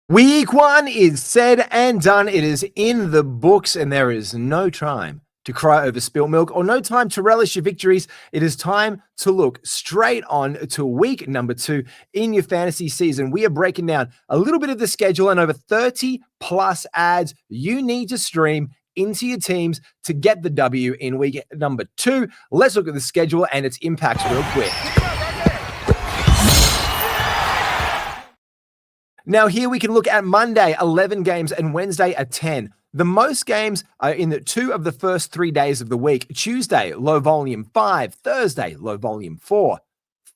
Week 1 is said and done. It is in the books, and there is no time to cry over spilt milk or no time to relish your victories. It is time to look straight on to week number 2 in your fantasy season. We are breaking down a little bit of the schedule and over 30 plus ads you need to stream into your teams to get the W in week number 2. Let's look at the schedule and its impacts real quick. Now, here we can look at Monday, 11 games, and Wednesday at 10. The most games are in the 2 of the first 3 days of the week. Tuesday, low volume 5. Thursday, low volume 4.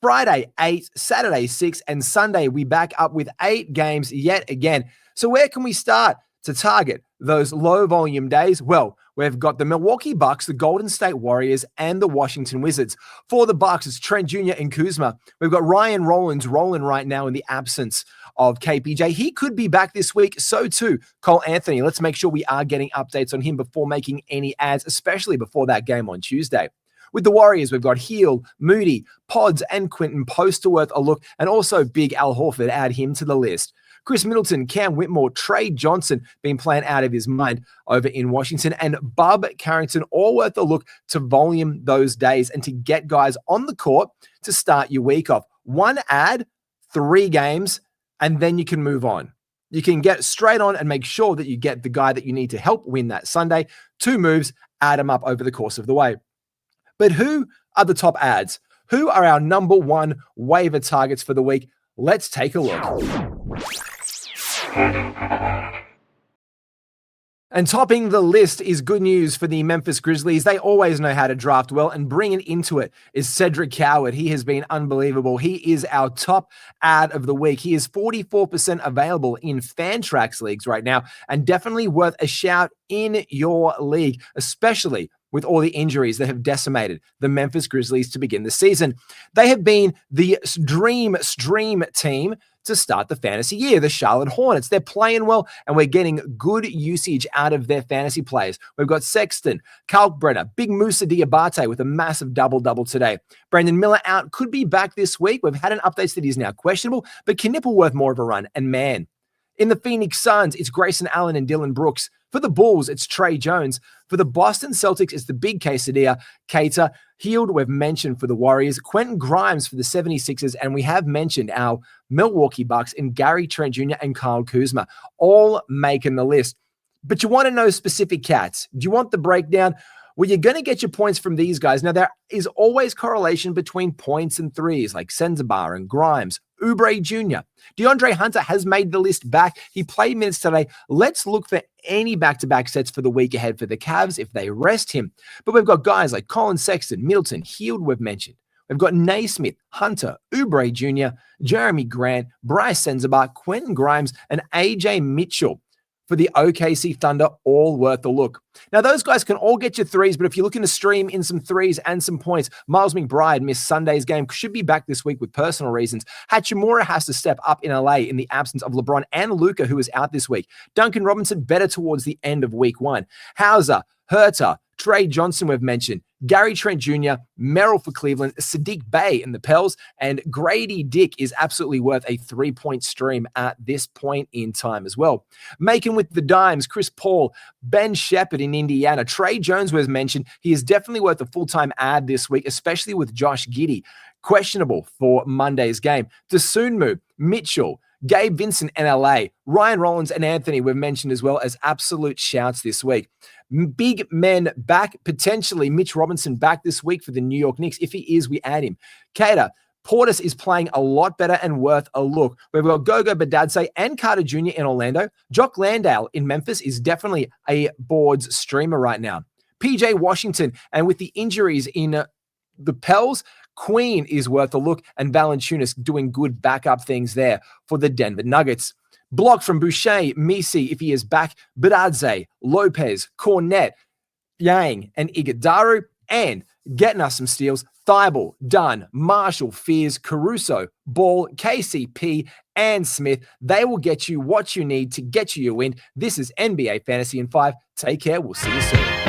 Friday, 8. Saturday, 6. And Sunday, we back up with 8 games yet again. So where can we start to target those low volume days? Well, we've got the Milwaukee Bucks, the Golden State Warriors, and the Washington Wizards. For the Bucks, it's Trent Jr. and Kuzma. We've got Ryan Rollins rolling right now in the absence of KPJ. He could be back this week. So too, Cole Anthony. Let's make sure we are getting updates on him before making any ads, especially before that game on Tuesday. With the Warriors, we've got Heel, Moody, Pods, and Quinton Post to worth a look, and also Big Al Horford. Add him to the list. Chris Middleton, Cam Whitmore, Trey Johnson being playing out of his mind over in Washington, and Bub Carrington, all worth a look to volume those days and to get guys on the court to start your week off. 1 ad, 3 games, and then you can move on. You can get straight on and make sure that you get the guy that you need to help win that Sunday. 2 moves, add them up over the course of the way. But who are the top ads? Who are our number 1 waiver targets for the week? Let's take a look. And topping the list is good news for the Memphis Grizzlies. They always know how to draft well, and bringing into it is Cedric Coward. He has been unbelievable. He is our top ad of the week. He is 44% available in Fantrax leagues right now, and definitely worth a shout in your league, especially with all the injuries that have decimated the Memphis Grizzlies to begin the season. They have been the dream team to start the fantasy year, the Charlotte Hornets. They're playing well, and we're getting good usage out of their fantasy players. We've got Sexton, Kalkbrenner, Big Musa Diabate with a massive double-double today. Brandon Miller out, could be back this week. We've had an update that he's now questionable, but Knipple worth more of a run. And man, in the Phoenix Suns, it's Grayson Allen and Dylan Brooks. For the Bulls, it's Trey Jones. For the Boston Celtics, it's the big quesadilla, Cater. Healed, we've mentioned for the Warriors. Quentin Grimes for the 76ers. And we have mentioned our Milwaukee Bucks and Gary Trent Jr. and Kyle Kuzma, all making the list. But you want to know specific cats. Do you want the breakdown? Well, you're going to get your points from these guys. Now, there is always correlation between points and threes, like Senzabar and Grimes. Oubre Jr. DeAndre Hunter has made the list back. He played minutes today. Let's look for any back-to-back sets for the week ahead for the Cavs if they rest him. But we've got guys like Colin Sexton, Middleton, Heald we've mentioned. We've got Naismith, Hunter, Oubre Jr., Jeremy Grant, Bryce Senzabar, Quentin Grimes, and AJ Mitchell for the OKC Thunder, all worth a look. Now, those guys can all get you threes, but if you're looking to stream in some threes and some points, Miles McBride missed Sunday's game, should be back this week with personal reasons. Hachimura has to step up in LA in the absence of LeBron and Luka, who is out this week. Duncan Robinson better towards the end of week 1. Hauser, Herter, Trey Johnson we've mentioned, Gary Trent Jr., Merrill for Cleveland, Sadiq Bey in the Pels, and Grady Dick is absolutely worth a 3-point stream at this point in time as well. Making with the Dimes, Chris Paul, Ben Shepherd in Indiana, Trey Jones was mentioned. He is definitely worth a full-time ad this week, especially with Josh Giddey, questionable for Monday's game. Dosunmu, Mitchell, Gabe Vincent, NLA, Ryan Rollins, and Anthony we've mentioned as well as absolute shouts this week. Big men back, potentially Mitch Robinson back this week for the New York Knicks. If he is, we add him. Cater, Portis is playing a lot better and worth a look. We've got Gogo Badadze and Carter Jr. in Orlando. Jock Landale in Memphis is definitely a boards streamer right now. PJ Washington, and with the injuries in the Pels, Queen is worth a look, and Valanciunas doing good backup things there for the Denver Nuggets. Block from Boucher, Misi, if he is back, Badadze, Lopez, Cornette, Yang, and Iguodala, and getting us some steals, Thibault, Dunn, Marshall, Fears, Caruso, Ball, KCP, and Smith. They will get you what you need to get you your win. This is NBA Fantasy in 5. Take care. We'll see you soon.